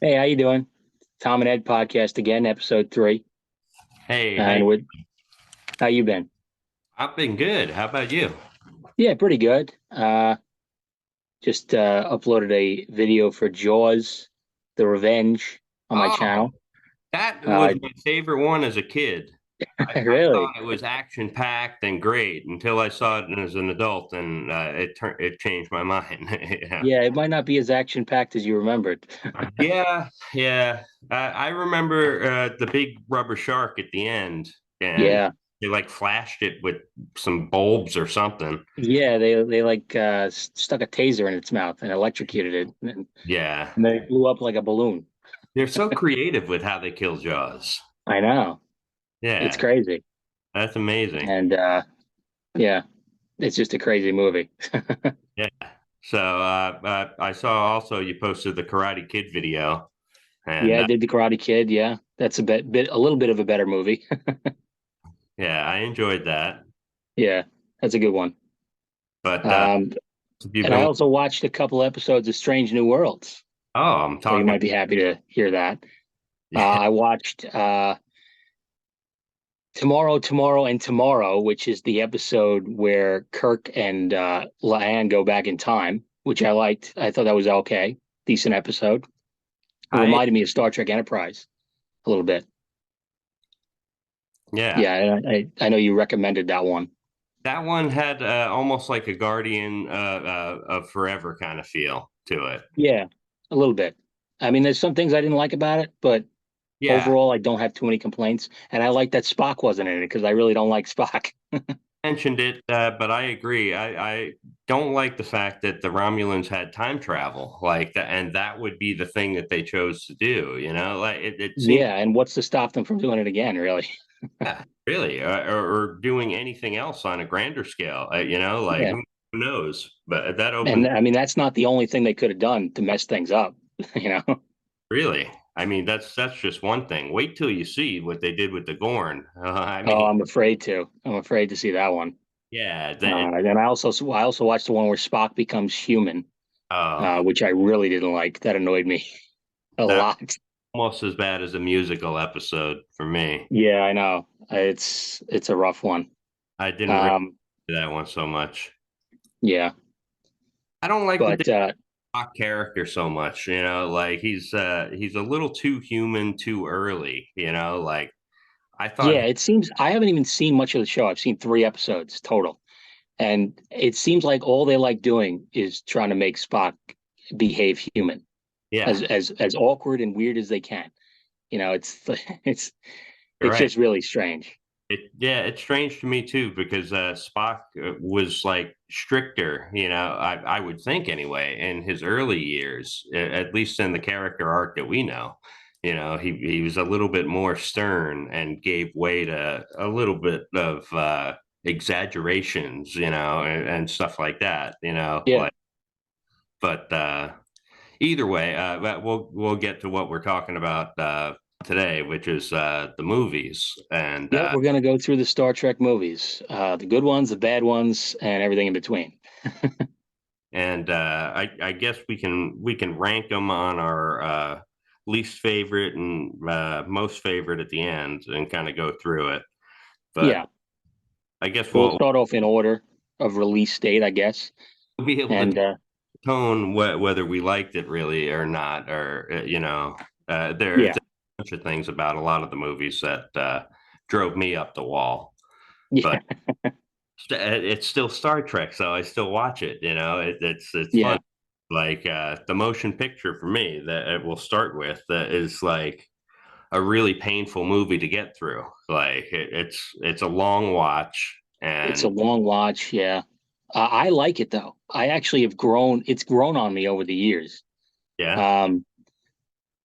Hey, how you doing? Tom and Ed podcast again, episode 3. Hey, And with how you been? I've been good. How about you? Yeah, pretty good. Just uploaded a video for Jaws, The Revenge on my Oh, channel. that was Uh, my favorite one as a kid. I really? thought it was action packed and great until I saw it as an adult, and it changed my mind. Yeah, Yeah, it might not be as action packed as you remembered. yeah. I remember the big rubber shark at the end, and Yeah, they like flashed it with some bulbs or something. yeah. They like stuck a taser in its mouth and electrocuted it, Yeah, and then it blew up like a balloon. they're so creative with how they kill Jaws. I know. It's Yeah, crazy, that's amazing. and yeah, it's just a crazy movie. Yeah. So I saw also you posted the Karate Kid video, Yeah, and I did the Karate Kid. Yeah, that's a little bit of a better movie. yeah, I enjoyed that. Yeah, that's a good one. But Um, you've and I been also watched a couple episodes of Strange New Worlds, I'm so you talking. might be happy to hear that. Yeah, I watched Tomorrow, and Tomorrow, which is the episode where Kirk and Laan go back in time, which I liked. I thought that was okay, decent episode. It I reminded me of Star Trek Enterprise a little bit. yeah, Yeah, I know you recommended that one. that one had almost like a Guardian of Forever kind of feel to it. Yeah, a little bit. I mean, there's some things I didn't like about it, but Yeah, overall, I don't have too many complaints, and I like that Spock wasn't in it because I really don't like Spock. mentioned it, but I agree. I don't like the fact that the Romulans had time travel like that, and that would be the thing that they chose to do. You know, like it seems. Yeah, and what's to stop them from doing it again, really? Yeah, really, or doing anything else on a grander scale. You know, like Yeah, who knows? But that and opens I mean that's not the only thing they could have done to mess things up, you know? really. I mean, that's just one thing. Wait till you see what they did with the Gorn. I Oh, mean, I'm afraid to. I'm afraid to see that one. yeah, And I also watched the one where Spock becomes human, uh, which I really didn't like. That annoyed me a that lot. almost as bad as a musical episode for me. Yeah, I know. It's a rough one. I didn't really Um, like that one so much. yeah, I don't like the but Spock character so much. You know, like he's a little too human too early. You know, like I thought. yeah, it seems I haven't even seen much of the show. I've seen 3 episodes total. And it seems like all they like doing is trying to make Spock behave human, Yeah, as awkward and weird as they can. It's it's you're it's right. just really strange. Yeah, it's strange to me too because Spock was like stricter, you know, I would think anyway, in his early years, at least in the character arc that we know. You know, he was a little bit more stern and gave way to a little bit of exaggerations, you know, and stuff like that, you know, Yeah, like but either way, but we'll get to what we're talking about today, which is the movies and yeah. We're gonna go through the Star Trek movies, the good ones, the bad ones, and everything in between. I guess we can rank them on our least favorite and most favorite at the end and kind of go through it. But Yeah, I guess we'll we'll start off in order of release date, I guess. be able to And tone whether we liked it really or not, or you know, there's yeah, a bunch of things about a lot of the movies that drove me up the wall. But yeah, it's still Star Trek, so I still watch it. You know, it's fun. yeah. Like the motion picture for me that it will start with is like a really painful movie to get through. Like it's a long watch, It's a and long watch. Yeah, I like it though. I actually have grown. It's grown on me over the years. yeah, Um,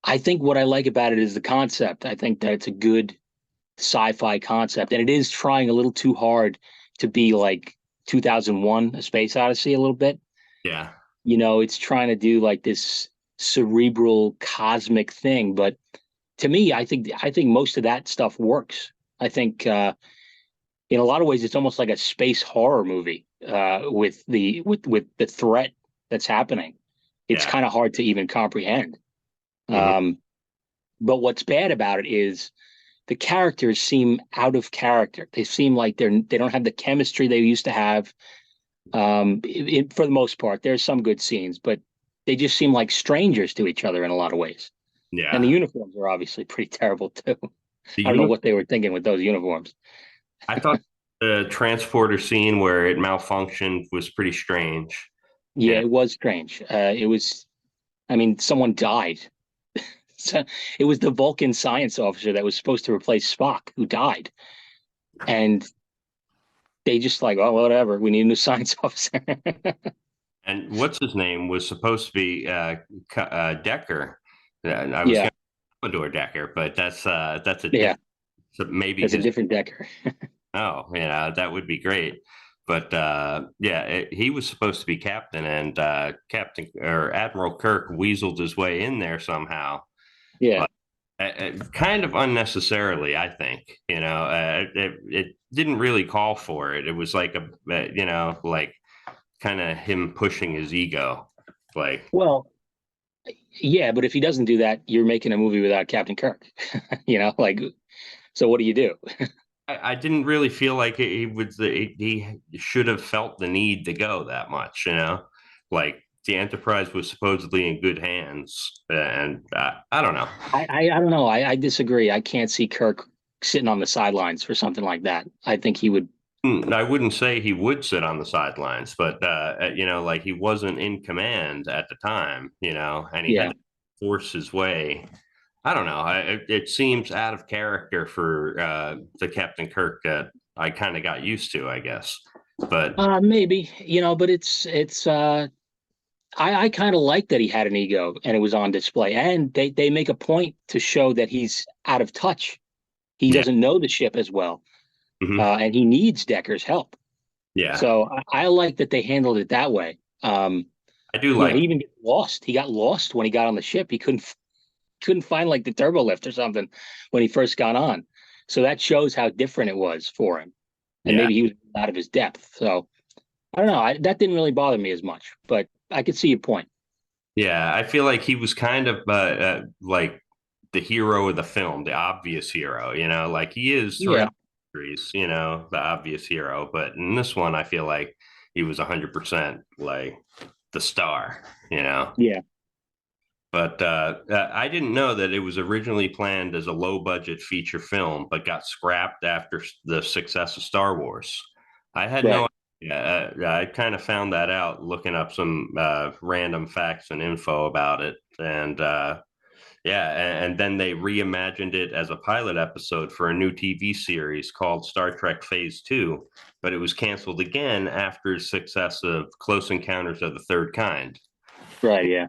I think what I like about it is the concept. I think that it's a good sci-fi concept, and it is trying a little too hard to be like 2001: A Space Odyssey a little bit. yeah, It's trying to do like this cerebral cosmic thing, but to me, I think most of that stuff works. I think in a lot of ways it's almost like a space horror movie with the threat that's happening. It's yeah. kind of hard to even comprehend. Hmm. Um, but what's bad about it is the characters seem out of character. They seem like they don't have the chemistry they used to have. For the most part, there's some good scenes, but they just seem like strangers to each other in a lot of ways. And the Yeah. uniforms are obviously pretty terrible too. The I don't know uni- what they were thinking with those uniforms. I thought the transporter scene where it malfunctioned was pretty strange. Yeah, You know, it was strange. It was, I mean, someone died. So it was the Vulcan science officer that was supposed to replace Spock who died. And they just like, oh, whatever, we need a new science officer. and what's his name was supposed to be Decker. I was Yeah, going to Commodore Decker, but that's a yeah, different. So maybe that's a his. different Decker. Oh, yeah, that would be great. But yeah, he was supposed to be captain, and Captain or Admiral Kirk weaseled his way in there somehow. Yeah. But kind of unnecessarily, I think. It didn't really call for it. It was like like kind of him pushing his ego. Like, Well, yeah, but if he doesn't do that, you're making a movie without Captain Kirk. Like, so what do you do? I didn't really feel like he should have felt the need to go that much. Like the Enterprise was supposedly in good hands, and I don't know. I don't know. I disagree. I can't see Kirk sitting on the sidelines for something like that. I think he would. I wouldn't say he would sit on the sidelines, but like he wasn't in command at the time, and he had Yeah. to force his way. I don't know. It seems out of character for the Captain Kirk that I kind of got used to, I guess. But Maybe, but I kind of like that he had an ego and it was on display. And they make a point to show that he's out of touch. He yeah, doesn't know the ship as well. hmm, And he needs Decker's help. yeah, So I like that they handled it that way. I do like. He even gets lost. He got lost when he got on the ship. He couldn't find like the turbo lift or something when he first got on. So that shows how different it was for him. And Yeah, maybe he was out of his depth. So I don't know. That didn't really bother me as much, but I could see your point. yeah. I feel like he was kind of like the hero of the film, the obvious hero. Like he is Yeah. throughout the series. The obvious hero. But in this one, I feel like he was 100% like the star. Yeah. But I didn't know that it was originally planned as a low budget feature film, but got scrapped after the success of Star Wars. I had no Right. idea. I kind of found that out looking up some random facts and info about it. And yeah, and then they reimagined it as a pilot episode for a new TV series called Star Trek Phase 2, but it was canceled again after the success of Close Encounters of the Third Kind Right. Yeah.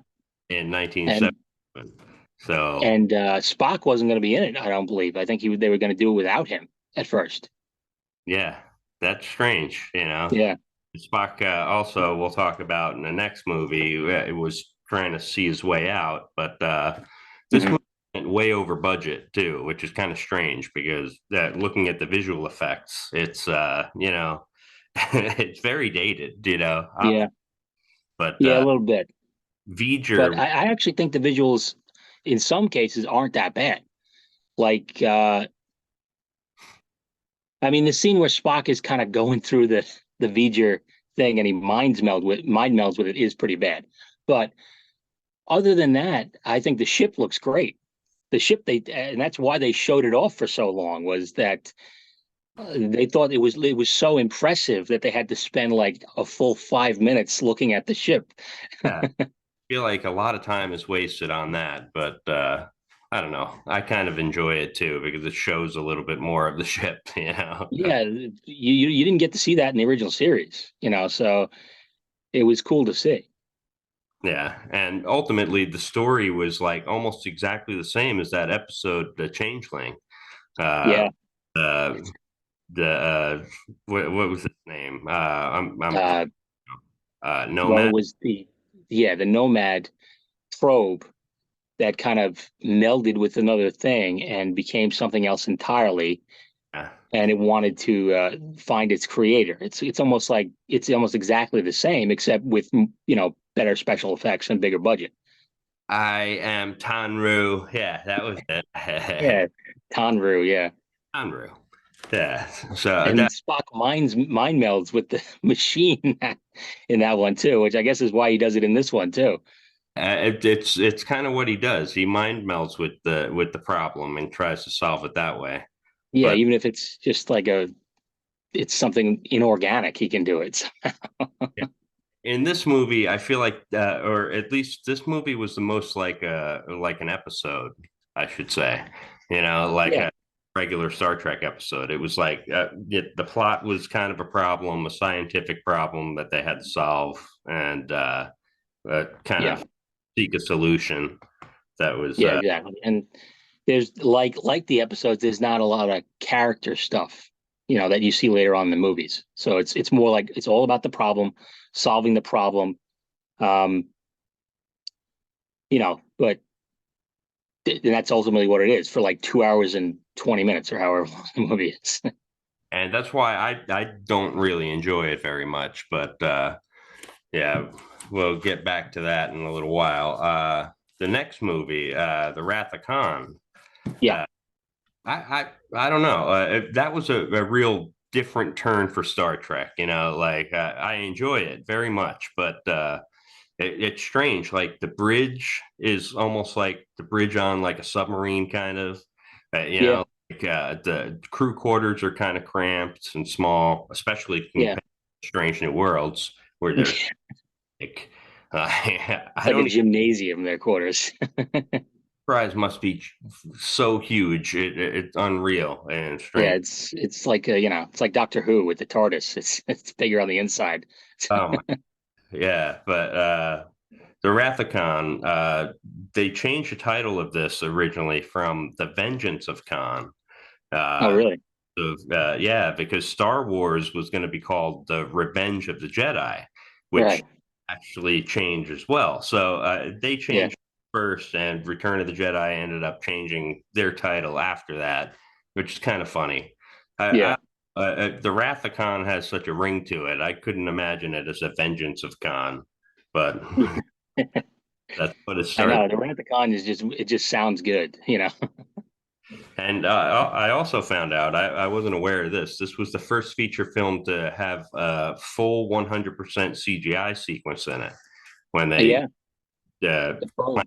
in And 1977. So Spock wasn't going to be in it. I don't believe. I think they were going to do it without him at first. yeah, that's strange. Yeah. Spock also we'll talk about in the next movie. It was trying to see his way out, but this Mhm. movie went way over budget too, which is kind of strange because looking at the visual effects, it's it's very dated. Yeah. But Yeah. A little bit. But V'ger, I actually think the visuals in some cases aren't that bad. Like, I mean, the scene where Spock is kind of going through the V'ger thing and he mind melds with it is pretty bad. But other than that, I think the ship looks great. The ship and that's why they showed it off for so long was that they thought it was so impressive that they had to spend like a full 5 minutes looking at the ship. yeah, feel like a lot of time is wasted on that, but I don't know. I kind of enjoy it too because it shows a little bit more of the ship, Yeah, you didn't get to see that in the original series, so it was cool to see. Yeah, and ultimately the story was like almost exactly the same as that episode, The Changeling. Uh, Yeah. uh, the what was his name? I'm Uh, well, Nomad. it was the Nomad probe that kind of melded with another thing and became something else entirely, Yeah. and it wanted to find its creator. It's almost exactly the same, except with better special effects and bigger budget. I am Tanru. Yeah, that was it. Yeah, Tanru, yeah. Tanru. Yeah. So And that Spock mind melds with the machine in that one too, which I guess is why he does it in this one too. it's kind of what he does. He mind melds with the problem and tries to solve it that way. Yeah, But even if it's just like it's something inorganic, he can do it. in this movie, I feel like, or at least this movie was the most like an episode, I should say. Like Yeah, a regular Star Trek episode. It was like the plot was kind of a problem, a scientific problem that they had to solve, and kind yeah, of seek a solution. That was yeah, exactly. And there's like the episodes, there's not a lot of character stuff, that you see later on in the movies. So it's more like it's all about the problem, solving the problem. Um, but and that's ultimately what it is for like 2 hours and 20 minutes or however long the movie is. and that's why I don't really enjoy it very much. But yeah, we'll get back to that in a little while. The next movie, The Wrath of Khan. Yeah. Uh, I don't know. That was a real different turn for Star Trek. Like I enjoy it very much, but it's strange. Like the bridge is almost like the bridge on like a submarine, kind of. Yeah. Like the crew quarters are kind of cramped and small, especially Yeah. compared to Strange New Worlds, where they're like, I Like a don't. gymnasium, their quarters. Prize must be so huge. It's unreal and Yeah, strange. it's like it's like Doctor Who with the TARDIS. It's bigger on the inside. Oh my, yeah. But the Rathacon, they changed the title of this originally from The Vengeance of Khan. Oh, Uh, really? yeah, because Star Wars was going to be called The Revenge of the Jedi, which Right. actually changed as well. So they Yeah. changed first, and Return of the Jedi ended up changing their title after that, which is kind of funny. Yeah. The Wrath of Khan has such a ring to it. I couldn't imagine it as a Vengeance of Khan, but that's what it I started. know the Rathacon is it just sounds good. And I also found out, I wasn't aware of this. This was the first feature film to have a full 100% CGI sequence in it when they, Yeah. uh, The probe,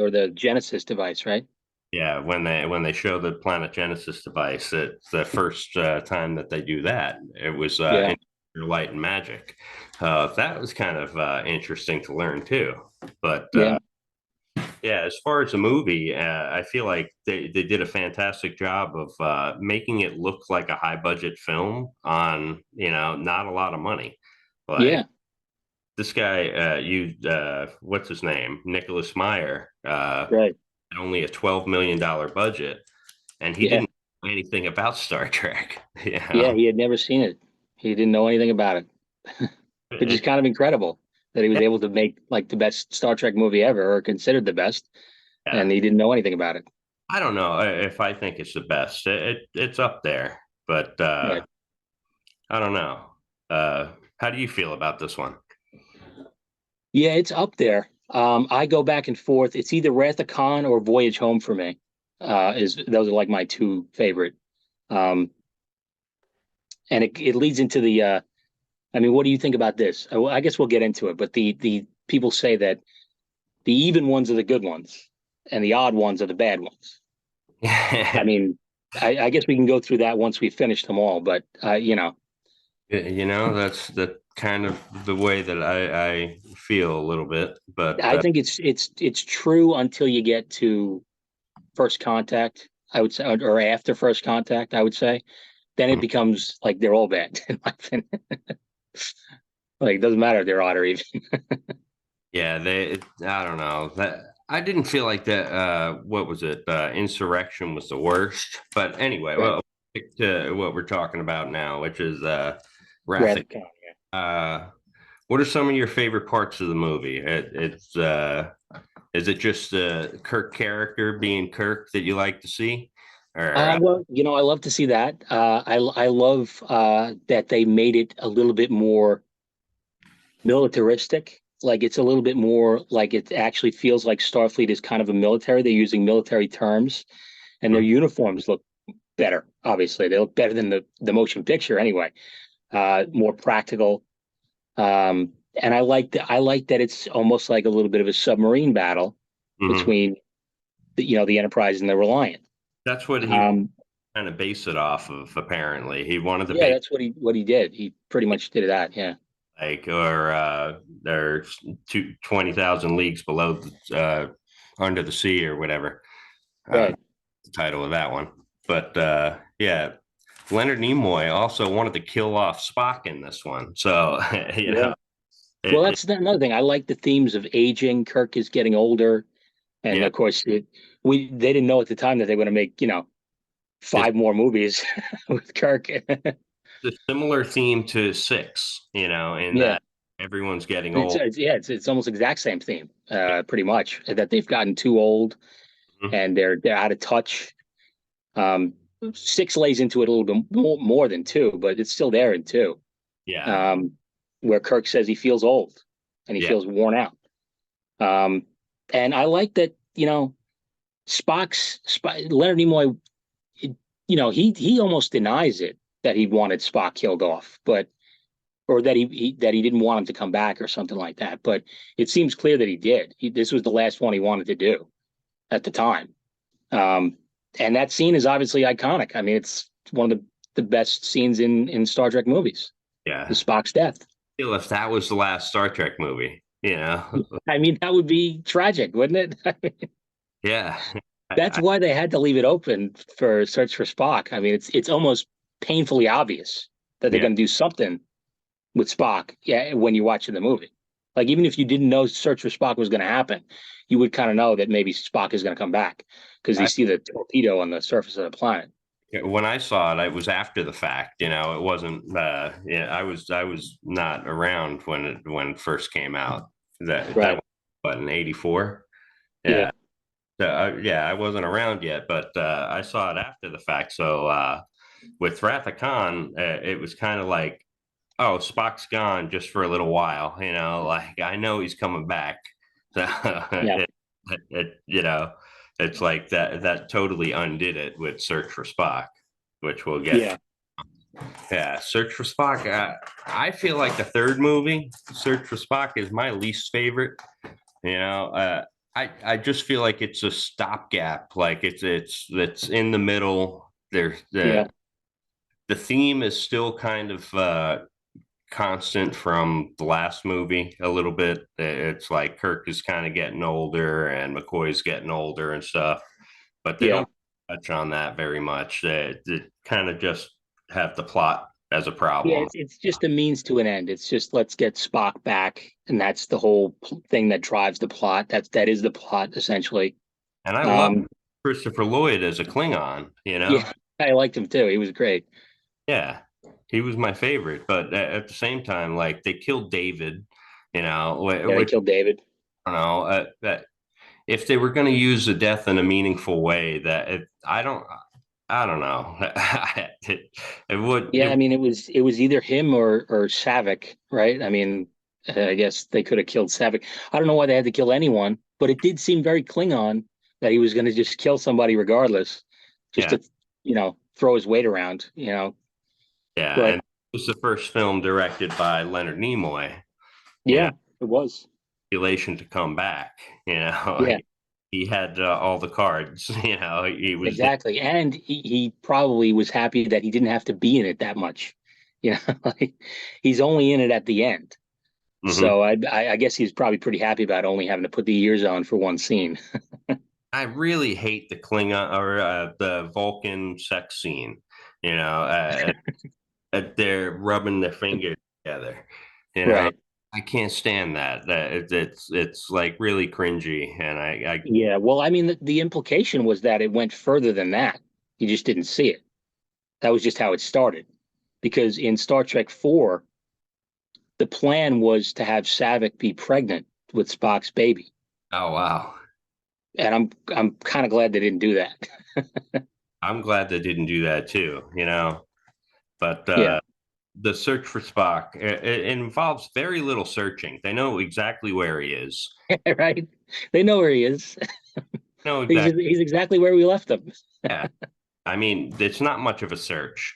or the Genesis device, right? yeah, when they show the Planet Genesis device. It's the first time that they do that. It was Yeah. in Light and Magic. That was kind of interesting to learn too. But Yeah. yeah, as far as the movie, I feel like they did a fantastic job of making it look like a high budget film on, not a lot of money. Like Yeah. this guy used, what's his name? Nicholas Meyer, Right. had only a $12 million budget, and he Yeah. didn't know anything about Star Trek. Yeah. He had never seen it. He didn't know anything about it, which is It, kind of incredible that he was able to make like the best Star Trek movie ever, or considered the best, yeah, and he didn't know anything about it. I don't know if I think it's the best. It's up there, but Right. I don't know. How do you feel about this one? Yeah, it's up there. I go back and forth. It's either Wrath of Khan or Voyage Home for me. Is those are like my two favorite. Um, and it leads into the. I mean, what do you think about this? I guess we'll get into it, but the people say that the even ones are the good ones, and the odd ones are the bad ones. I mean, I guess we can go through that once we finish them all. But That's the kind of the way that I feel a little bit. But I think it's true until you get to First Contact. I would say, or after First Contact, I would say. Then it becomes like they're all bad in my opinion. Like it doesn't matter if they're odd or even. yeah, I don't know that I didn't feel like that. What was it? Insurrection was the worst. But anyway, Right. well, back to what we're talking about now, which is Wrath. Rather count, yeah. What are some of your favorite parts of the movie? Is it just Kirk character being Kirk that you like to see, or Well, I love to see that. I love that they made it a little bit more militaristic. like it's a little bit more like it actually feels like Starfleet is kind of a military. They're using military terms, and their Mhm. uniforms look better. Obviously, they look better than the motion picture anyway. More practical. And I like that it's almost like a little bit of a submarine battle Mhm. between the Enterprise and the Reliant. That's what he Um, kind of based it off of. Apparently, he wanted to yeah, base that's what he did. He pretty much did that. Yeah, like or they're 20,000 leagues below under the sea or whatever. right. The title of that one. But yeah, Leonard Nimoy also wanted to kill off Spock in this one. So you Yeah. know, Well, it, that's another thing. I like the themes of aging. Kirk is getting older, and yeah, of course, they didn't know at the time that they were going to make it's 5 more movies with Kirk. a similar theme to Six. In Yeah, that everyone's getting old. it's almost exact same theme, pretty much that they've gotten too old Mhm. and they're out of touch. Um, Six lays into it a little bit more than two, but it's still there in two, Yeah, um, where Kirk says he feels old and he yeah, feels worn out. Um, and I like that, Leonard Nimoy, he almost denies it that he wanted Spock killed off, but or that that he didn't want him to come back or something like that. But it seems clear that he did. This was the last one he wanted to do at the time. Um, and that scene is obviously iconic. I mean, it's one of the best scenes in Star Trek movies, the yeah. Spock's death. Feel if that was the last Star Trek movie, I mean, that would be tragic, wouldn't it? yeah. That's I, why they had to leave it open for Search for Spock. I mean, it's almost painfully obvious that they're yeah, going to do something with Spock. Yeah, when you're watching the movie, like even if you didn't know Search for Spock was going to happen, you would kind of know that maybe Spock is going to come back because you I, see the torpedo on the surface of the planet. when I saw it, it was after the fact. It wasn't. Yeah, I was not around when it first came out. That Right. was, what, in '84. Yeah. Yeah. So, yeah, I wasn't around yet, but I saw it after the fact. So with Wrath of Khan, it was kind of like, oh, Spock's gone just for a little while. Like I know he's coming back. So Yeah. it's like that totally undid it with Search for Spock, which we'll get to. Yeah. Yeah, Search for Spock. I feel like the third movie, Search for Spock, is my least favorite. I just feel like it's a stopgap. Like it's in the middle. There's Yeah. the theme is still kind of constant from the last movie a little bit. It's like Kirk is kind of getting older and McCoy's getting older and stuff, but they Yeah. don't touch on that very much. They kind of just have the plot as a Yeah. problem. It's just a means to an end. It's just let's get Spock back, and that's the whole thing that drives the plot. That is the plot essentially. And I love Um, Christopher Lloyd as a Klingon, yeah, I liked him too. He was great. Yeah, he was my favorite. But at the same time, like they killed David, Yeah, they which killed David. I don't know. That if they were going to use the death in a meaningful way, I don't know. It would. Yeah, I mean it was either him or Savick, right? I mean, I guess they could have killed Savick. I don't know why they had to kill anyone, but it did seem very Klingon that he was going to just kill somebody regardless, just Yeah, to throw his weight around, yeah, But and it was the first film directed by Leonard Nimoy. You know, yeah, it was. Relation to come back. Yeah, He had all the cards. He was there. exactly. And he probably was happy that he didn't have to be in it that much. Like he's only in it at the end. Mhm. So I guess he's probably pretty happy about only having to put the ears on for one scene. I really hate the Klingon or the Vulcan sex scene. They're rubbing their fingers together. You know, Right. I can't stand that. It's like really cringy, and I Yeah. Well, I mean, the implication was that it went further than that. You just didn't see it. That was just how it started. Because in Star Trek 4, the plan was to have Savick be pregnant with Spock's baby. oh wow, And I'm kind of glad they didn't do that. I'm glad they didn't do that too. But Yeah. the search for Spock. It involves very little searching. They know exactly where he is. Right? They know where he is. Know exactly. He's exactly where we left him. Yeah. I mean, it's not much of a search,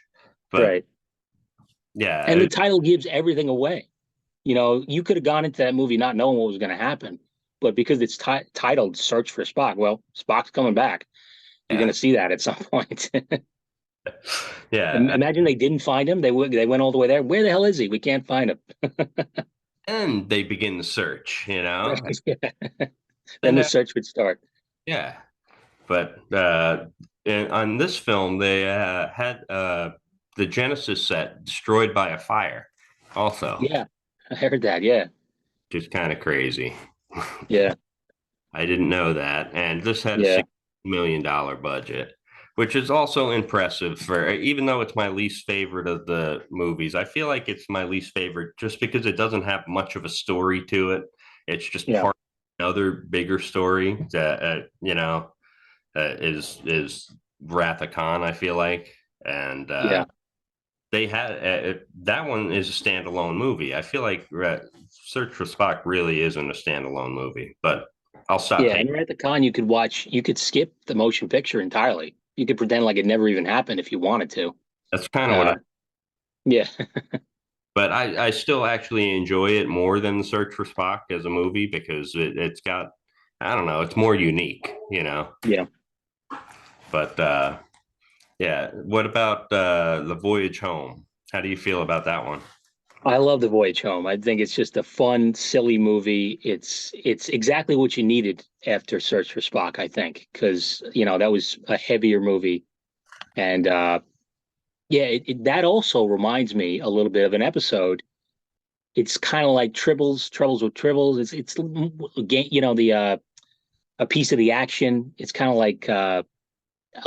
but Right. And yeah, the title gives everything away. You know, you could have gone into that movie not knowing what was going to happen, but because it's titled "Search for Spock," well, Spock's coming back. You're going yeah, to see that at some point. yeah. Imagine they didn't find him. They went all the way there. Where the hell is he? We can't find him. And they begin the search, Right. Then And the search would start. yeah, but on this film, they had the Genesis set destroyed by a fire, also, Yeah, I heard that. Yeah, which is kind of crazy. yeah, I didn't know that. And this had a yeah, $60 million budget, which is also impressive for, even though it's my least favorite of the movies. I feel like it's my least favorite just because it doesn't have much of a story to it. It's just yeah, part of another bigger story that, is Wrath of Khan, I feel like. And yeah, they had that one is a standalone movie. I feel like Search for Spock really isn't a standalone movie, but I'll stop yeah. taking. And right at the con, you could watch. You could skip the motion picture entirely. You could pretend like it never even happened if you wanted to. That's kind of what Uh, yeah, but I still actually enjoy it more than The Search for Spock as a movie because it's got, I don't know, it's more unique, you know. yeah. But yeah, what about The Voyage Home? How do you feel about that one? I love The Voyage Home. I think it's just a fun, silly movie. It's exactly what you needed after Search for Spock, I think, because that was a heavier movie, and yeah, that also reminds me a little bit of an episode. It's kind of like Troubles with Tribbles. It's the a piece of the action. It's kind of like a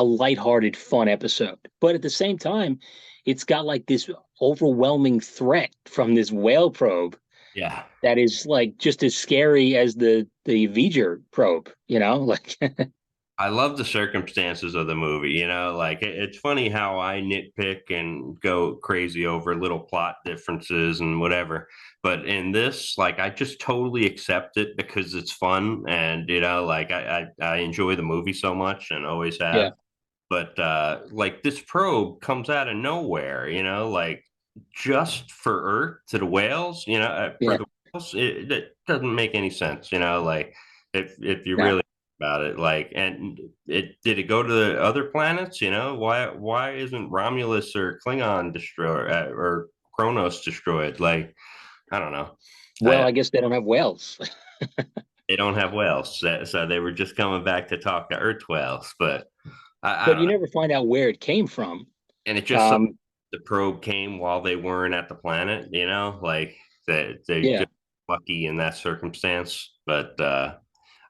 lighthearted, fun episode, but at the same time, it's got like this overwhelming threat from this whale probe Yeah. that is like just as scary as the V'ger probe. Like I love the circumstances of the movie. Like it's funny how I nitpick and go crazy over little plot differences and whatever. But in this, like, I just totally accept it because it's fun, and like I enjoy the movie so much and always yeah, have. But like this probe comes out of nowhere, like just for Earth to the whales, for yeah, the whales, it doesn't make any sense, like if you no, really about it, like, and it did it go to the other planets, why isn't Romulus or Klingon destroyed, or Kronos destroyed? Like, I don't know. well, I I guess they don't have whales. They don't have whales, so they were just coming back to talk to Earth whales, but I But don't you know. never find out where it came from. And it just so um the probe came while they weren't at the planet, like they yeah, just lucky in that circumstance. But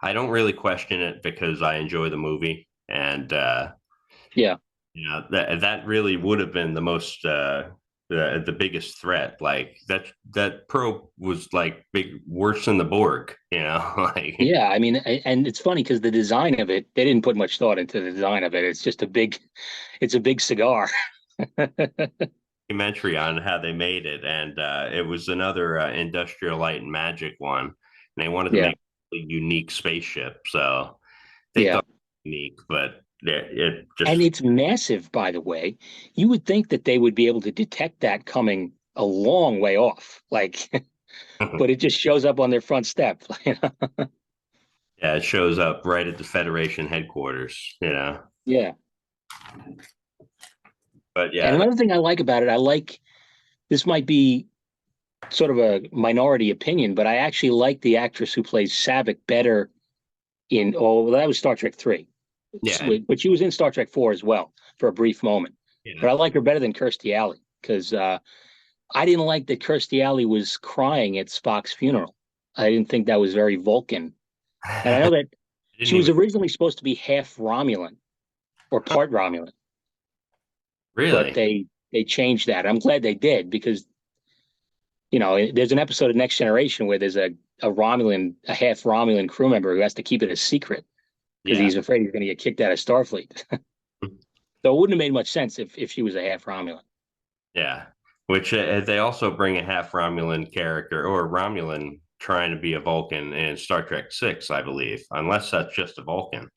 I don't really question it because I enjoy the movie, and yeah, that really would have been the most the biggest threat. Like that probe was like big, worse than the Borg, like. yeah. I mean, and it's funny because the design of it, they didn't put much thought into the design of it. It's a big cigar. Documentary on how they made it, and it was another Industrial Light and Magic one, and they wanted to Yeah, make a unique spaceship, so they yeah. thought it was unique, but it And just it's massive, by the way. You would think that they would be able to detect that coming a long way off, like, but it just shows up on their front step. yeah, it shows up right at the Federation headquarters. Yeah. But And yeah, another thing I like about it, I like this might be sort of a minority opinion, but I actually like the actress who plays Savick better in, oh, well, that was Star Trek 3. yeah, But she was in Star Trek 4 as well for a brief moment. yeah. But I like her better than Kirstie Alley because I didn't like that Kirstie Alley was crying at Spock's funeral. I didn't think that was very Vulcan. And I know I that didn't she was even originally supposed to be half Romulan or part Romulan, but really. they changed that. I'm glad they did because there's an episode of Next Generation where there's a half Romulan crew member who has to keep it a secret because Yeah, he's afraid he's going to get kicked out of Starfleet. So it wouldn't have made much sense if she was a half Romulan. yeah. which they also bring a half Romulan character or Romulan trying to be a Vulcan in Star Trek Six, I believe, unless that's just a Vulcan.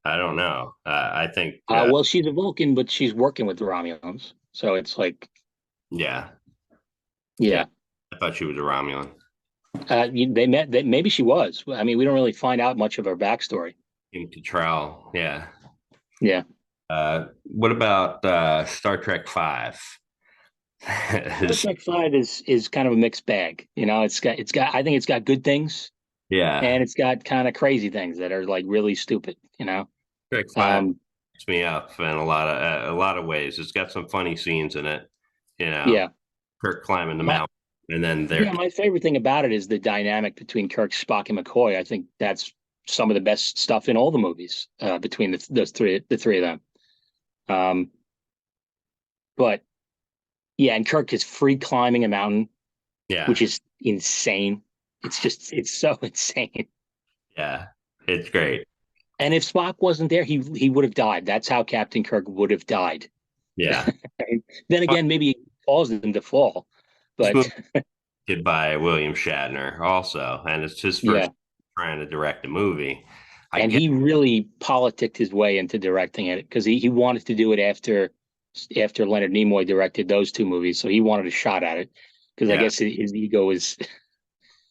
I don't know. I think, Well, she's a Vulcan, but she's working with the Romulans, so it's like, yeah, yeah. yeah. I thought she was a Romulan. They met. Maybe she was. I mean, we don't really find out much of her backstory. In Cattrall, yeah. Yeah, What about Star Trek Five? Star Trek Five is kind of a mixed bag. You know, it's got. I think it's got good things, Yeah, and it's got kind of crazy things that are like really stupid. You know. Trek Five Um, picks me up in a lot of ways. It's got some funny scenes in it. You know, yeah. Kirk climbing the My mountain, and then Yeah, they're my favorite thing about it is the dynamic between Kirk, Spock, and McCoy. I think that's some of the best stuff in all the movies between the three of them. Um, but yeah, and Kirk is free climbing a mountain, yeah, which is insane. It's so insane. yeah. It's great. And if Spock wasn't there, he would have died. That's how Captain Kirk would have died. Yeah. Then But again, maybe it caused him to fall. this But movie did by William Shatner also, and it's his first yeah, trying to direct a movie. I and get, he really politicked his way into directing it because he wanted to do it after Leonard Nimoy directed those two movies, so he wanted a shot at it because I yeah, guess his ego is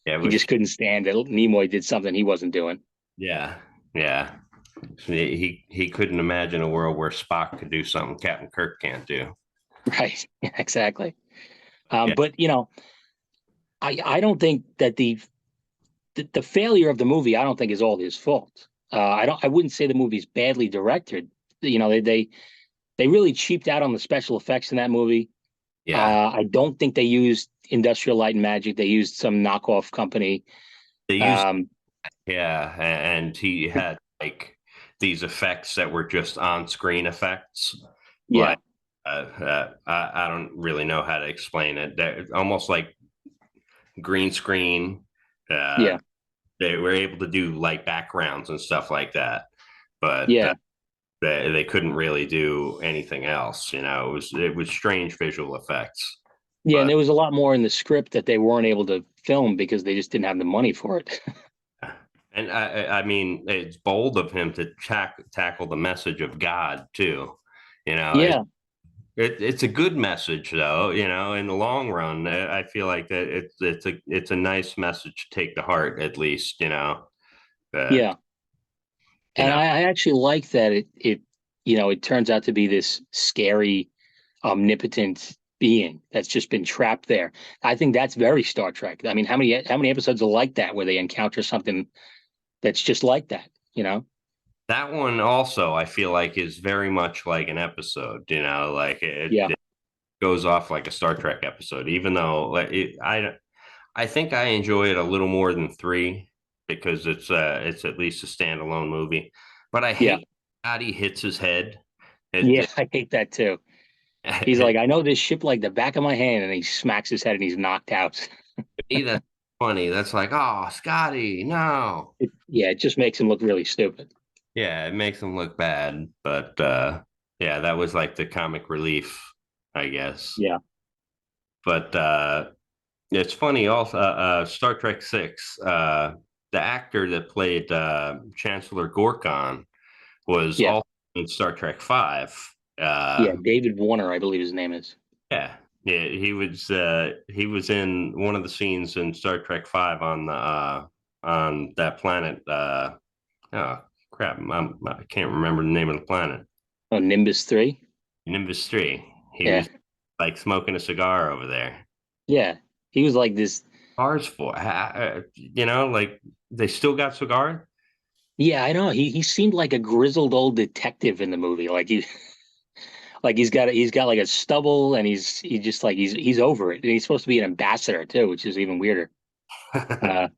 yeah, it he was, just couldn't stand that Nimoy did something he wasn't doing. yeah, yeah. He couldn't imagine a world where Spock could do something Captain Kirk can't do. Right. Yeah, exactly. Yeah, But I don't think that the failure of the movie I don't think is all his fault. I wouldn't say the movie's badly directed. They really cheaped out on the special effects in that movie. yeah. I don't think they used Industrial Light and Magic. They used some knockoff company. They used, Um, yeah, and he had like these effects that were just on-screen effects. yeah, Like, I don't really know how to explain it. That almost like green screen. Uh, yeah, they were able to do like backgrounds and stuff like that, but yeah, they couldn't really do anything else. You know, it was strange visual effects. yeah. And But there was a lot more in the script that they weren't able to film because they just didn't have the money for it. and I mean, it's bold of him to tackle the message of God too. You know, Yeah, it's a good message though. You know, in the long run, I feel like that it's a nice message to take to heart at least. But yeah. you And know I actually like that it turns out to be this scary, omnipotent being that's just been trapped there. I think that's very Star Trek. I mean, how many episodes are like that where they encounter something that's just like that? You know? that one also I feel like is very much like an episode. Like Yeah, it goes off like a Star Trek episode, even though like I think I enjoy it a little more than three because it's at least a standalone movie. But I yeah, hate how he hits his head. yeah. It, I hate that too. He's it, like, I know this ship like the back of my hand, and he smacks his head and he's knocked out. that's funny. That's like, oh, Scotty, no. Yeah, it just makes him look really stupid. Yeah, it makes him look bad, but yeah, that was like the comic relief, I guess. Yeah, But it's funny also, Star Trek Six, the actor that played Chancellor Gorkon was yeah, also in Star Trek Five. yeah. David Warner, I believe his name is. Yeah, yeah, he was in one of the scenes in Star Trek Five on that planet. Oh crap, I can't remember the name of the planet. Oh, Nimbus 3. Nimbus Three. He Yeah, was like smoking a cigar over there. yeah. He was like this. Cigars for like they still got cigars. Yeah, I know. He seemed like a grizzled old detective in the movie. Like he's got like a stubble, and he just like he's over it. And he's supposed to be an ambassador too, which is even weirder. Uh,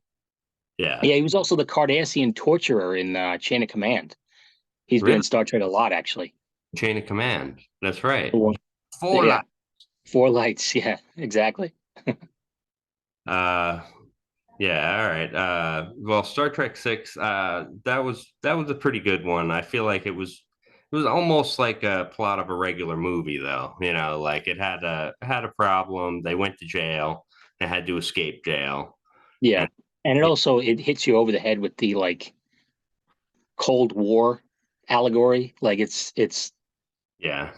Yeah, yeah, he was also the Cardassian torturer in Chain of Command. He's been really. in Star Trek a lot, actually. Chain of command. That's right. Well, Four yeah, light. four lights. Yeah, exactly. Uh, yeah. All right. Well, Star Trek Six. That was a pretty good one. I feel like it was It was almost like a plot of a regular movie, though. Like it had a problem. They went to jail. They had to escape jail, Yeah. and And it hits you over the head with the like Cold War allegory. Like it's yeah,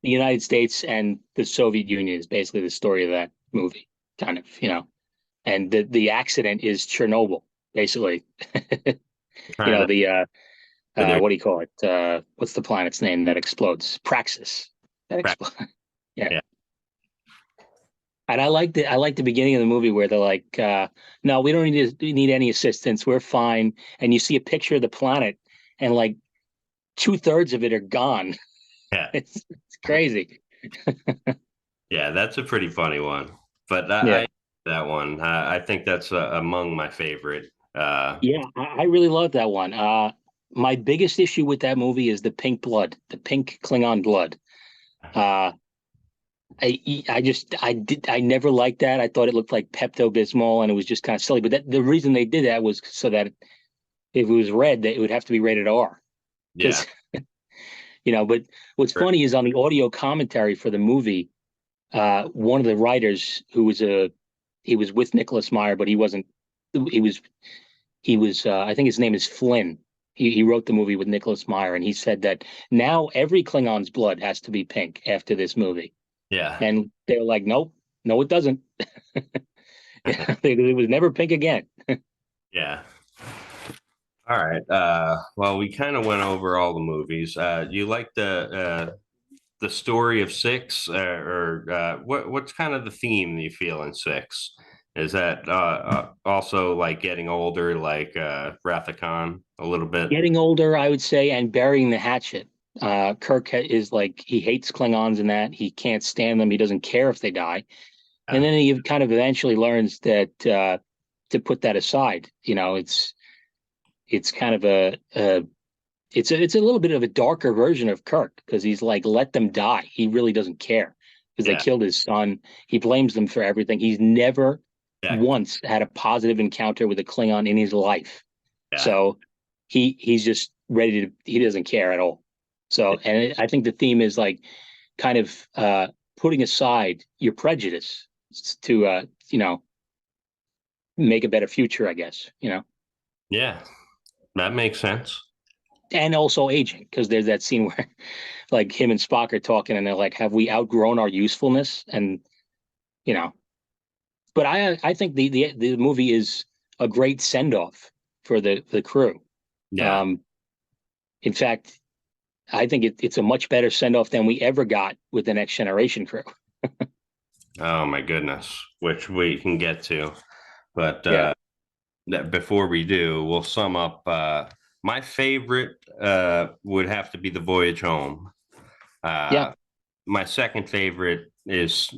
the United States and the Soviet Union is basically the story of that movie, kind of, you know. And the accident is Chernobyl, basically. You trying know, to. Their what do you call it? What's the planet's name that explodes? Praxis. That explodes. Yeah. Yeah, And I like the beginning of the movie where they're like, no, we don't need any assistance. We're fine. And you see a picture of the planet and like two-thirds of it are gone. yeah, It's crazy. yeah. That's a pretty funny one, but Yeah. I that one. I think that's among my favorite. Yeah, I really love that one. My biggest issue with that movie is the pink blood, the pink Klingon blood. Uh, I never liked that. I thought it looked like Pepto-Bismol and it was just kind of silly. But the reason they did that was so that if it was red, that it would have to be rated R. Yeah, Because, you know, but what's funny is on the audio commentary for the movie, one of the writers he was with Nicholas Meyer, but he wasn't, he was, I think his name is Flynn. He wrote the movie with Nicholas Meyer, and he said that now every Klingon's blood has to be pink after this movie. yeah. And they're like, nope, no, it doesn't. It was never pink again. Yeah. All right. Well, we kind of went over all the movies. You like the story of Six, or what's kind of the theme you feel in Six? Is that also like getting older, like Wrath of Khan a little bit? Getting older, I would say, and burying the hatchet. Is like he hates Klingons in that he can't stand them. He doesn't care if they die, and Yeah. then he kind of eventually learns that to put that aside. You know, it's kind of it's a little bit of a darker version of Kirk because he's like, let them die. He really doesn't care because they Yeah. killed his son. He blames them for everything. He's never Yeah. once had a positive encounter with a Klingon in his life. Yeah. So he's just ready to, he doesn't care at all. So, and I think the theme is like kind of putting aside your prejudice to, you know, make a better future, I guess, you know, Yeah. That makes sense. and also aging because there's that scene where like him and Spock are talking and they're like, have we outgrown our usefulness? And, you know, but I think the movie is a great send off for the crew. Yeah. Um, in fact, I think it's a much better send off than we ever got with the Next Generation crew. Oh my goodness, which we can get to, but Yeah, before we do, we'll sum up. My favorite would have to be the Voyage Home. yeah, Uh, my second favorite is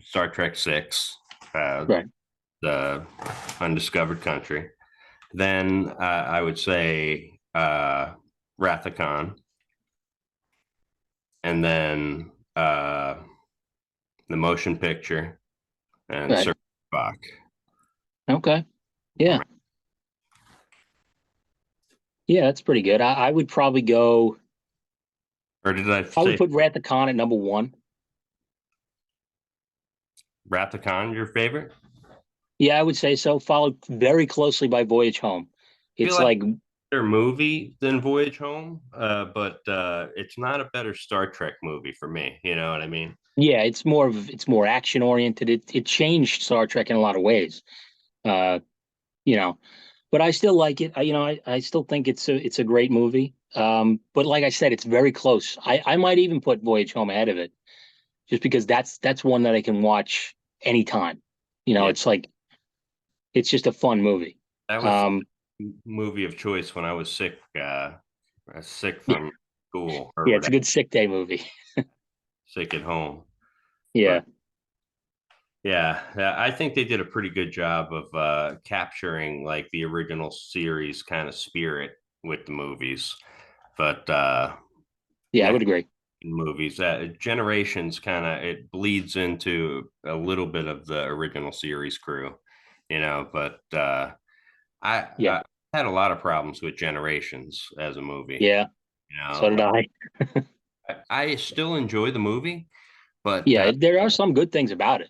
Star Trek Six, right. the Undiscovered Country. Then I would say Wrath of Khan, and then the motion picture and Right. Sir Spock. Okay. Yeah. Yeah, that's pretty good. I would probably go. Or did I I would say put Wrath of Khan at number one. Wrath of Khan your favorite? Yeah, I would say so. Followed very closely by Voyage Home. I feel It's like like, better movie than Voyage Home, but it's not a better Star Trek movie for me. You know what I mean? yeah, it's more action oriented. It changed Star Trek in a lot of ways. Uh, you know, but I still like it. I still think it's a great movie. But like I said, it's very close. I might even put Voyage Home ahead of it, just because that's one that I can watch anytime. You know, Yeah, it's like it's just a fun movie. that was Um, movie of choice when I was sick yeah, from school or yeah, it's a whatever, good sick day movie. sick at home. Yeah, But yeah, I think they did a pretty good job of capturing like the original series kind of spirit with the movies. But yeah, I would next agree. movies, Generations kind of it bleeds into a little bit of the original series crew, But I, Yeah, I had a lot of problems with Generations as a movie. yeah, You know, so did like I. I still enjoy the movie, but Yeah, there are some good things about it.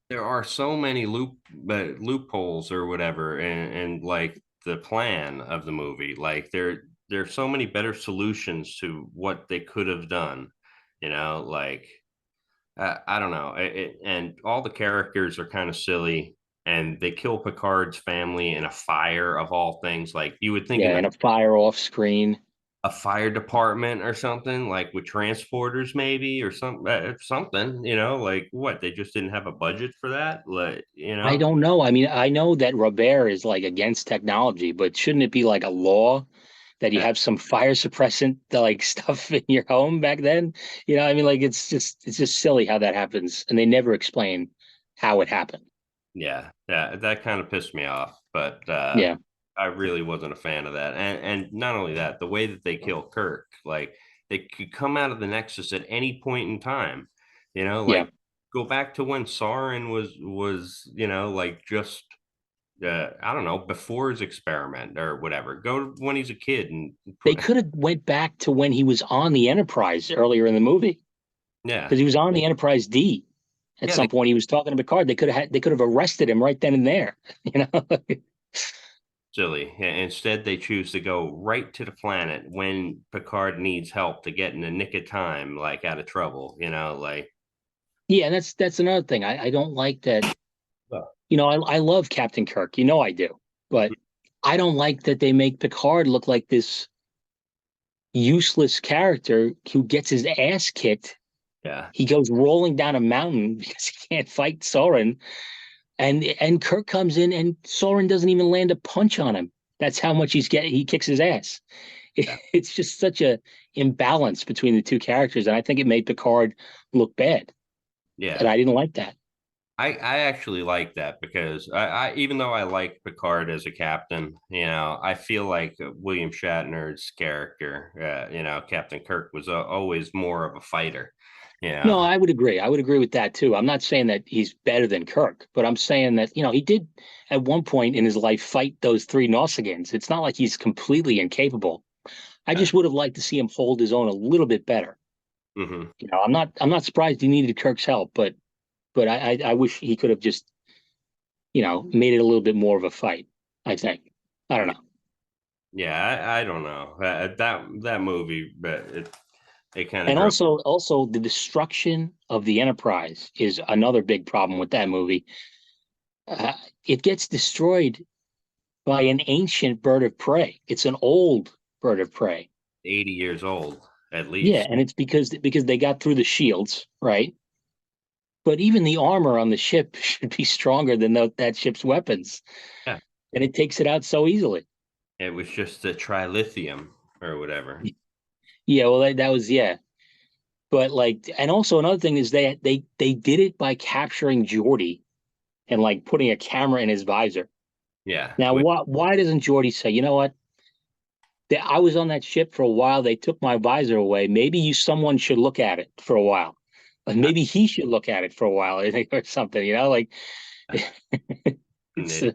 there are so many loopholes or whatever, and like the plan of the movie. Like there's so many better solutions to what they could have done. Like I don't know, and all the characters are kind of silly. And they kill Picard's family in a fire of all things. Like you would think in Yeah, and a fire off screen. a fire department or something, like with transporters maybe, or something, like what, they just didn't have a budget for that, like, I don't know. I mean, I know that Robert is like against technology, but shouldn't it be like a law that you uh, have some fire suppressant like stuff in your home back then? I mean, like it's just silly how that happens, and they never explain how it happened. yeah, that kind of pissed me off, but Yeah, I really wasn't a fan of that. And not only that, the way that they kill Kirk, like they could come out of the Nexus at any point in time, yeah. like go back to when Sauron was like just I don't know, before his experiment or whatever. Go to when he's a kid and They put, could have went back to when he was on the Enterprise earlier in the movie yeah, because he was on the Enterprise D. At yeah, some point, he was talking to Picard. They could have arrested him right then and there. You know, silly. Instead, they choose to go right to the planet when Picard needs help to get in the nick of time, like out of trouble. Like yeah, and that's another thing. I don't like that. well, I love Captain Kirk. I do, but I don't like that they make Picard look like this useless character who gets his ass kicked. yeah, He goes rolling down a mountain because he can't fight Soren, and Kirk comes in and Soren doesn't even land a punch on him. That's how much he kicks his ass. yeah, It's just such a imbalance between the two characters, and I think it made Picard look bad, and yeah. I didn't like that. I actually like that because I even though I like Picard as a captain, I feel like William Shatner's character, Captain Kirk was always more of a fighter. You No, know, I would agree. I would agree with that too. I'm not saying that he's better than Kirk, but I'm saying that, he did at one point in his life fight those three Nausicaans. It's not like he's completely incapable. I uh, just would have liked to see him hold his own a little bit better. mhm. I'm not surprised he needed Kirk's help, but I wish he could have just, made it a little bit more of a fight, I think. I don't know. Yeah, I don't know that movie, but it kind of And drove. also the destruction of the Enterprise is another big problem with that movie. Uh, it gets destroyed by an ancient bird of prey. It's an old bird of prey. 80 years old at Yeah, least. and it's because they got through the shields, right? But even the armor on the ship should be stronger than that ship's weapons, Yeah, and it takes it out so easily. it was just the trilithium or whatever. Yeah, well, that was yeah. But like, and also another thing is they did it by capturing Geordi and like putting a camera in his visor. Yeah, Now, why doesn't Geordi say, you know what? I was on that ship for a while. They took my visor away. Maybe someone should look at it for a while. Like maybe he should look at it for a while or something. Like it's and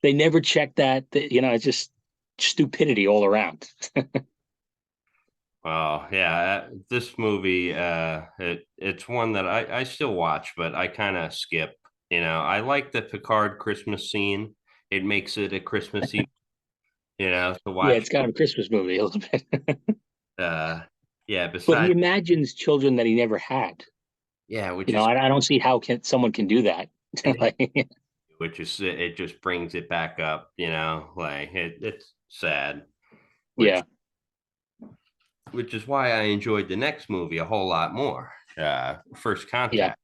they never check that. It's just stupidity all around. well, yeah, this movie, it's one that I still watch, but I kind of skip. I like the Picard Christmas scene. It makes it a Christmassy, to Yeah, watch. it's kind of a Christmas movie a little bit. Uh, yeah, But he besides, imagines children that he never had. yeah, which is I don't see how someone can do that. Like, it just brings it back up. Like it's sad, which yeah, which is why I enjoyed the next movie a whole lot more. First yeah. Contact.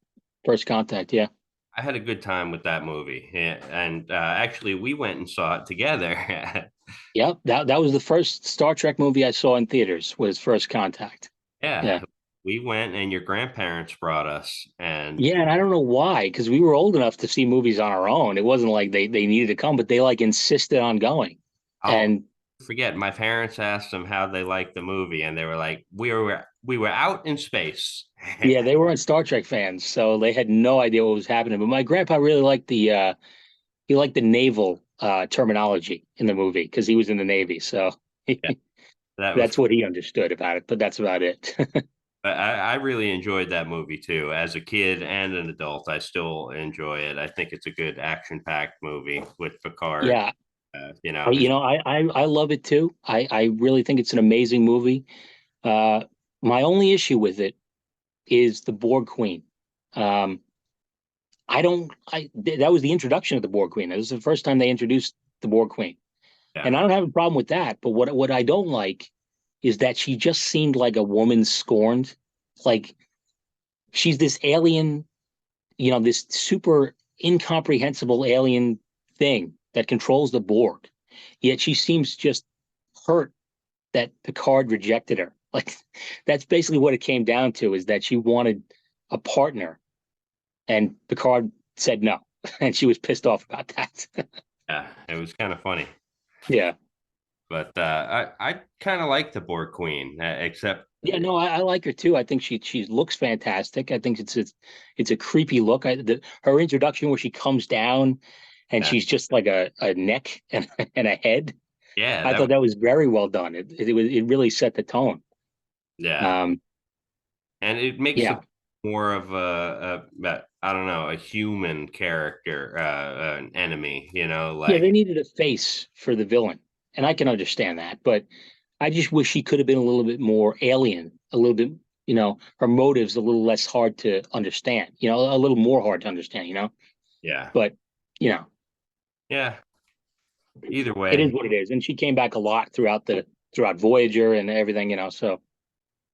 First Contact. Yeah, I had a good time with that movie, and actually, we went and saw it together. yep. That was the first Star Trek movie I saw in theaters. Was First Contact. Yeah, Yeah. we went, and your grandparents brought us, and Yeah, and I don't know why, because we were old enough to see movies on our own. It wasn't like they needed to come, but they like insisted on going. I'll And forget. My parents asked them how they liked the movie, and they were like, "We were out in space." yeah, they weren't Star Trek fans, so they had no idea what was happening. But my grandpa really liked he liked the naval terminology in the movie because he was in the Navy. So Yeah, That was. That's what he understood about it, but that's about it. I really enjoyed that movie too. As a kid and an adult, I still enjoy it. I think it's a good action-packed movie with Picard. Yeah, You know, his I love it too. I really think it's an amazing movie. Uh, my only issue with it is the Borg Queen. Um, I don't. That was the introduction of the Borg Queen. It was the first time they introduced the Borg Queen, yeah, and I don't have a problem with that. But what I don't like is that she just seemed like a woman scorned. Like she's this alien, this super incomprehensible alien thing that controls the Borg. Yet she seems just hurt that Picard rejected her. Like that's basically what it came down to, is that she wanted a partner and Picard said no. And she was pissed off about that. yeah, it was kind of funny. Yeah. But I kind of like the Borg Queen, except Yeah, no, I like her too. I think she looks fantastic. I think it's a creepy look. Her introduction where she comes down and uh, she's just like a neck and a head. yeah, I that thought was that was very well done. It really set the tone. yeah, Um, and it makes yeah, it more of I don't know, a human character, an enemy. You know, yeah, they like needed a face for the villain, and I can understand that. But I just wish she could have been a little bit more alien, a little bit. Her motives a little less hard to understand. A little more hard to understand. yeah, But you know, yeah. Either it is way, what it is. And she came back a lot throughout Voyager and everything. So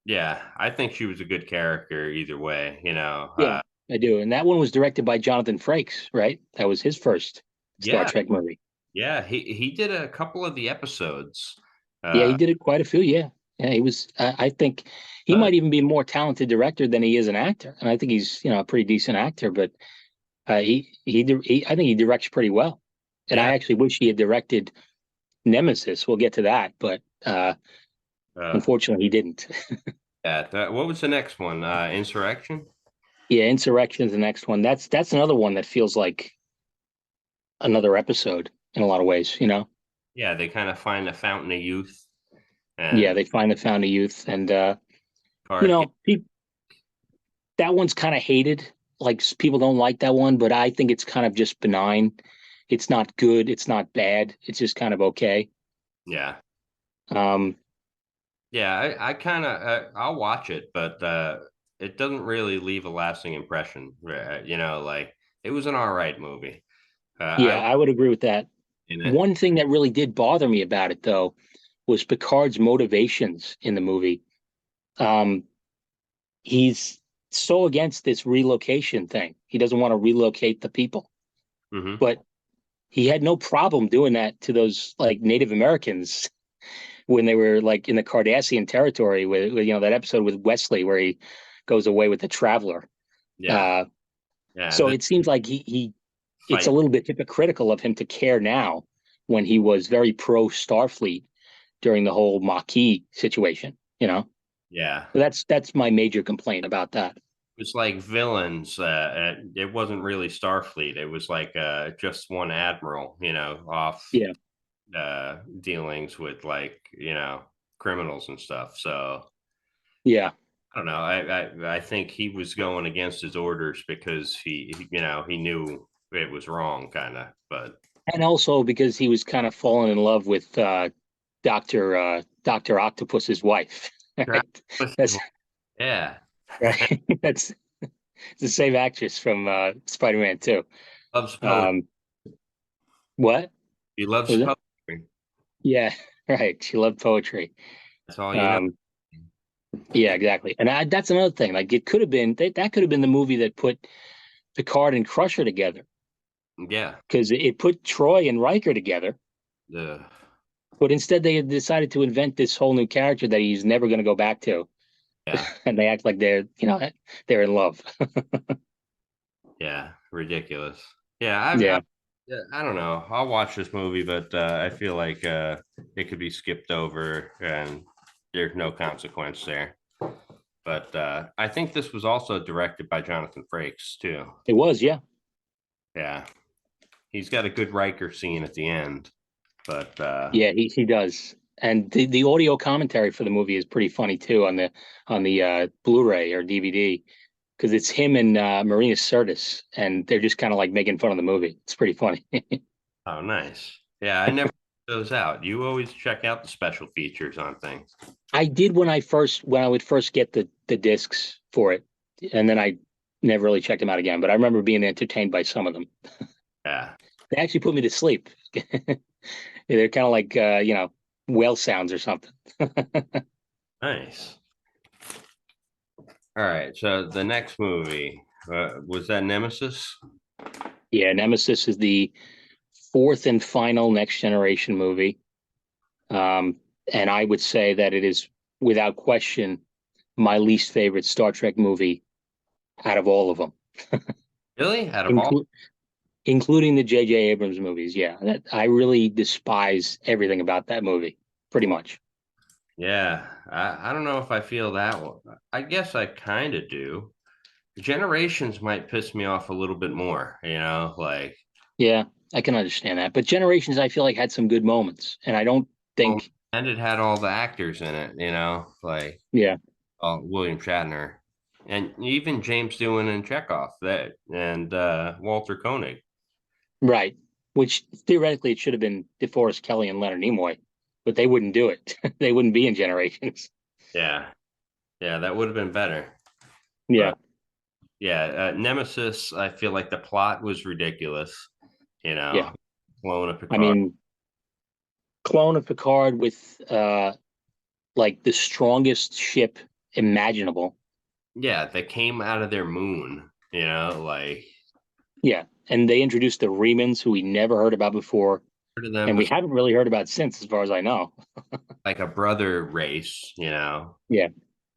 yeah, I think she was a good character either way. yeah, I do. And that one was directed by Jonathan Frakes, right? That was his first Star Yeah, Trek movie. yeah. He did a couple of the episodes. Yeah, he Uh, did it quite a few. Yeah, yeah. He was. I think he uh, might even be a more talented director than he is an actor, and I think he's a pretty decent actor. But I think he directs pretty well. And I yeah. actually wish he had directed Nemesis. We'll get to that, but Uh, unfortunately, he didn't. yeah. What was the next one? Insurrection. Yeah, Insurrection is the next one. That's another one that feels like another episode in a lot of ways. Yeah, they kind of find a fountain of youth, Yeah, and they find the Found a Youth, and Picard. that one's kind of hated. Like people don't like that one, but I think it's kind of just benign. It's not good. It's not bad. It's just kind of okay. Yeah, Um, yeah. I kind of I'll watch it, but it doesn't really leave a lasting impression. Like it was an all right movie. I yeah, like I would agree with that. in it. One thing that really did bother me about it, though, was Picard's motivations in the movie. Um, he's so against this relocation thing. He doesn't want to relocate the people, Hmm. but he had no problem doing that to those like Native Americans when they were like in the Cardassian territory with that episode with Wesley where he goes away with the traveler. Yeah, Uh, yeah. so The it seems like he it's a fight. little bit hypocritical of him to care now when he was very pro Starfleet during the whole Maquis situation. Yeah. So that's my major complaint about that. It's like villains. It wasn't really Starfleet. It was like just one admiral, off Yeah, dealings with like criminals and stuff. So yeah. I don't know. I think he was going against his orders because he knew it was wrong, kind of. But And also because he was kind of falling in love with Doctor Octopus's wife. Right? That's yeah, right. That's the same actress from Spider-Man 2. loves poetry. Um, what He loves was it? poetry. Yeah, right. She loved poetry. That's all you know. Um, yeah, exactly. And that's another thing. Like it could have been that could have been the movie that put Picard and Crusher together Yeah. because it put Troy and Riker together. The But instead, they had decided to invent this whole new character that he's never going to go back to, yeah. and they act like they're in love. Yeah, ridiculous. Yeah, Yeah, yeah, I don't know. I'll watch this movie, but I feel like it could be skipped over, and there's no consequence there. But I think this was also directed by Jonathan Frakes too. it was. Yeah, Yeah, he's got a good Riker scene at the end, but yeah, he does. And the audio commentary for the movie is pretty funny too on the Blu-ray or DVD because it's him and Marina Sirtis, and they're just kind of like making fun of the movie. It's pretty funny. Oh, nice. Yeah, I never check those out. You always check out the special features on things. I did when I would first get the discs for it, and then I never really checked them out again. But I remember being entertained by some of them. Yeah, They actually put me to sleep. They're kind of like whale sounds or something. nice. All right, so the next movie was that Nemesis? Yeah, Nemesis is the fourth and final Next Generation movie. Um, and I would say that it is without question my least favorite Star Trek movie out of all of them, Really? Out of all? inclu- including the J.J. Abrams movies. Yeah, I really despise everything about that movie, pretty much. Yeah, I don't know if I feel that one. I guess I kind of do. Generations might piss me off a little bit more, like, Yeah, I can understand that. But Generations, I feel like had some good moments, and I don't well, think. and it had all the actors in it, like Yeah, William Shatner, and even James Doohan and Chekhov, that and Walter Koenig. right. Which theoretically it should have been DeForest Kelly and Leonard Nimoy, but they wouldn't do it. They wouldn't be in Generations. Yeah, yeah, that would have been better. Yeah, But yeah, Nemesis, I feel like the plot was ridiculous. You yeah. know, Clone of I Picard. mean, clone of Picard with like the strongest ship imaginable. Yeah, they came out of their moon. Like Yeah, and they introduced the Remans, who we never heard about before, part of them and we was haven't really heard about since, as far as I know. like a brother race. Yeah,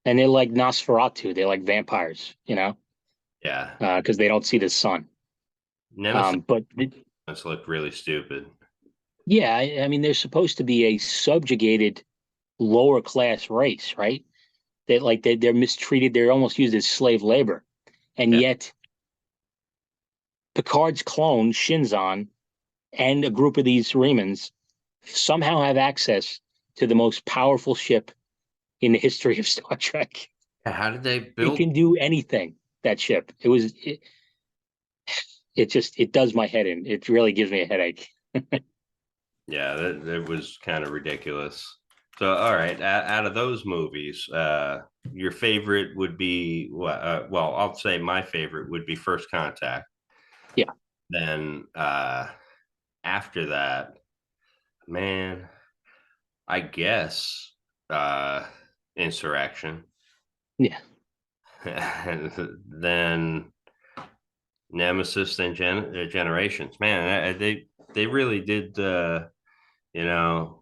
and they're like Nosferatu. They're like vampires, Yeah, because they don't see the sun. Nemesis But looked really stupid. yeah, I mean, they're supposed to be a subjugated lower class race, right? They're mistreated. They're almost used as slave labor, and Yeah, yet Picard's clone Shinzon and a group of these Remans somehow have access to the most powerful ship in the history of Star Trek. how did they It build? can do anything. That ship. It just it does my head in. It really gives me a headache. Yeah, that was kind of ridiculous. So, all right, out of those movies, your favorite would be well, I'll say my favorite would be First Contact. Yeah, Then after that, man, I guess Insurrection. yeah, And then Nemesis and Generations. Man, they really did. You know,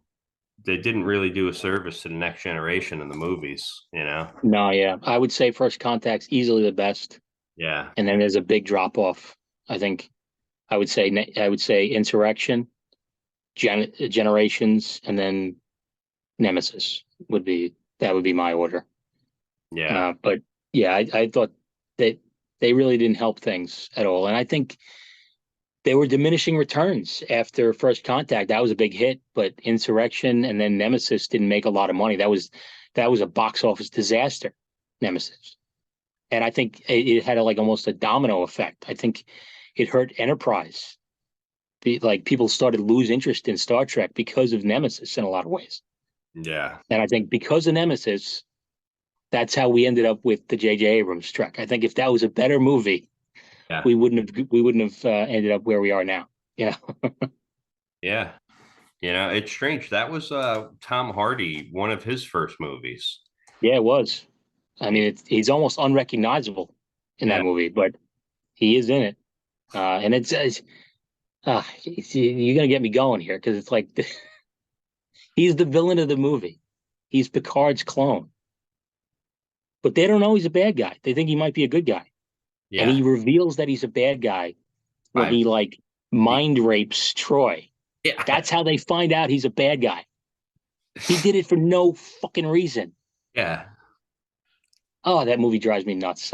they didn't really do a service to the next generation in the movies. no, yeah. I would say First Contact's easily the best, Yeah, and then there's a big drop off. I think I would say Insurrection, Generations, and then Nemesis would be my order. yeah, But yeah, I thought that they really didn't help things at all, and I think they were diminishing returns after First Contact. That was a big hit, but Insurrection and then Nemesis didn't make a lot of money. That was a box office disaster. Nemesis, and I think it had like almost a domino effect. I think it hurt Enterprise. Like people started to lose interest in Star Trek because of Nemesis in a lot of ways. yeah, And I think because of Nemesis, that's how we ended up with the J.J. Abrams Trek. I think if that was a better movie, yeah, we wouldn't have ended up where we are now. Yeah, yeah. It's strange. That was Tom Hardy, one of his first movies. yeah, it was. I mean, he's almost unrecognizable in that Yeah, movie, but he is in it. And you're gonna get me going here because it's like he's the villain of the movie. He's Picard's clone, but they don't know he's a bad guy. They think he might be a good guy, and yeah. he reveals that he's a bad guy when I, he like mind rapes Troy. yeah, That's how they find out he's a bad guy. He did it for no fucking reason. yeah. Oh, that movie drives me nuts.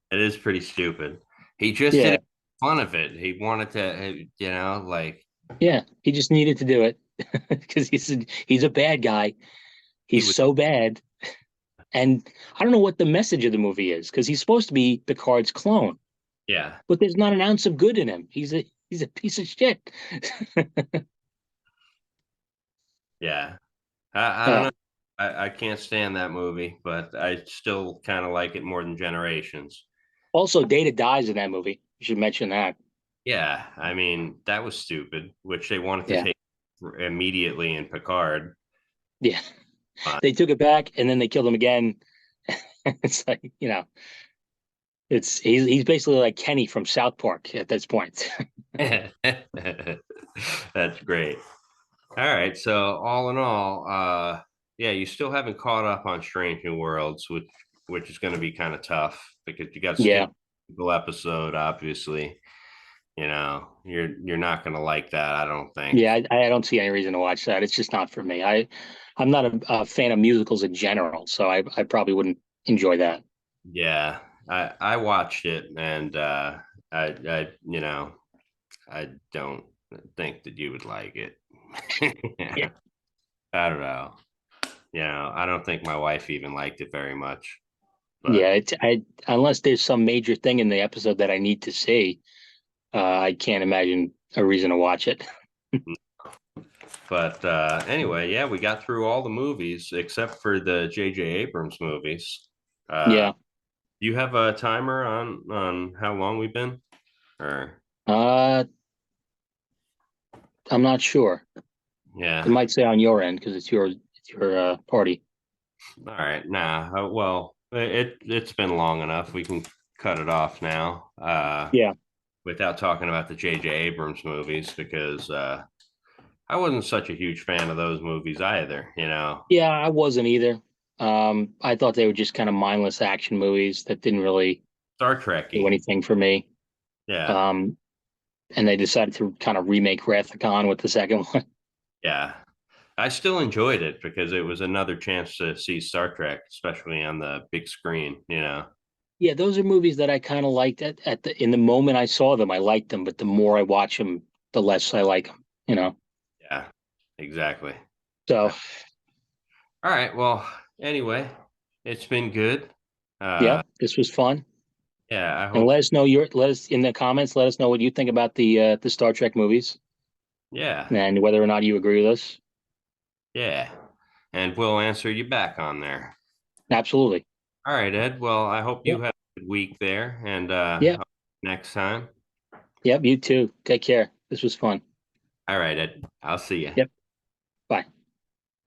It is pretty stupid. He just did Yeah, it for fun of it. He wanted to, like, yeah. He just needed to do it. because he's a bad guy. He He's was, so bad, and I don't know what the message of the movie is because he's supposed to be Picard's clone, yeah, but there's not an ounce of good in him. He's a piece of shit. yeah. I don't uh, know. I can't stand that movie, but I still kind of like it more than Generations. Also, Data dies in that movie. You should mention that. Yeah, I mean, that was stupid, which they wanted to Yeah, take immediately in Picard. yeah. But They took it back and then they killed him again. It's like, he's basically like Kenny from South Park at this point. that's great. All right, so all in all, yeah, you still haven't caught up on Strange New Worlds, which is going to be kind of tough because you got to skip Yeah, a single episode, obviously. You're not going to like that, I don't think. yeah. I don't see any reason to watch that. It's just not for me. I'm not a fan of musicals in general, so I probably wouldn't enjoy that. Yeah, I watched it and I I don't think that you would like it. Yeah, I don't know. I don't think my wife even liked it very much. But yeah. Unless there's some major thing in the episode that I need to see, I can't imagine a reason to watch it. anyway, yeah, we got through all the movies except for the J.J. Abrams movies. Yeah. Do you have a timer on how long we've been? Or Uh, I'm not sure. It yeah, might say on your end because it's your party. all right, nah. Well, it's been long enough. We can cut it off now. Yeah. Without talking about the J.J. Abrams movies because I wasn't such a huge fan of those movies either. Yeah, I wasn't either. I thought they were just kind of mindless action movies that didn't really Star do Trekky. anything for me. Yeah, Um, and they decided to kind of remake Wrath of Khan with the second one. yeah. I still enjoyed it because it was another chance to see Star Trek, especially on the big screen. Yeah, those are movies that I kind of liked at the in the moment I saw them, I liked them, but the more I watch them, the less I like them. Yeah, exactly. So All right. Well, anyway, it's been good. yeah, Uh, this was fun. yeah, I And hope. let us in the comments, let us know what you think about the Star Trek movies Yeah, and whether or not you agree with us. yeah. And we'll answer you back on there. Absolutely. All right, Ed. Well, I hope you Yep. have a good week there. And Yep. next time. Yep. You too. Take care. This was fun. All right, Ed. I'll see you. Yep.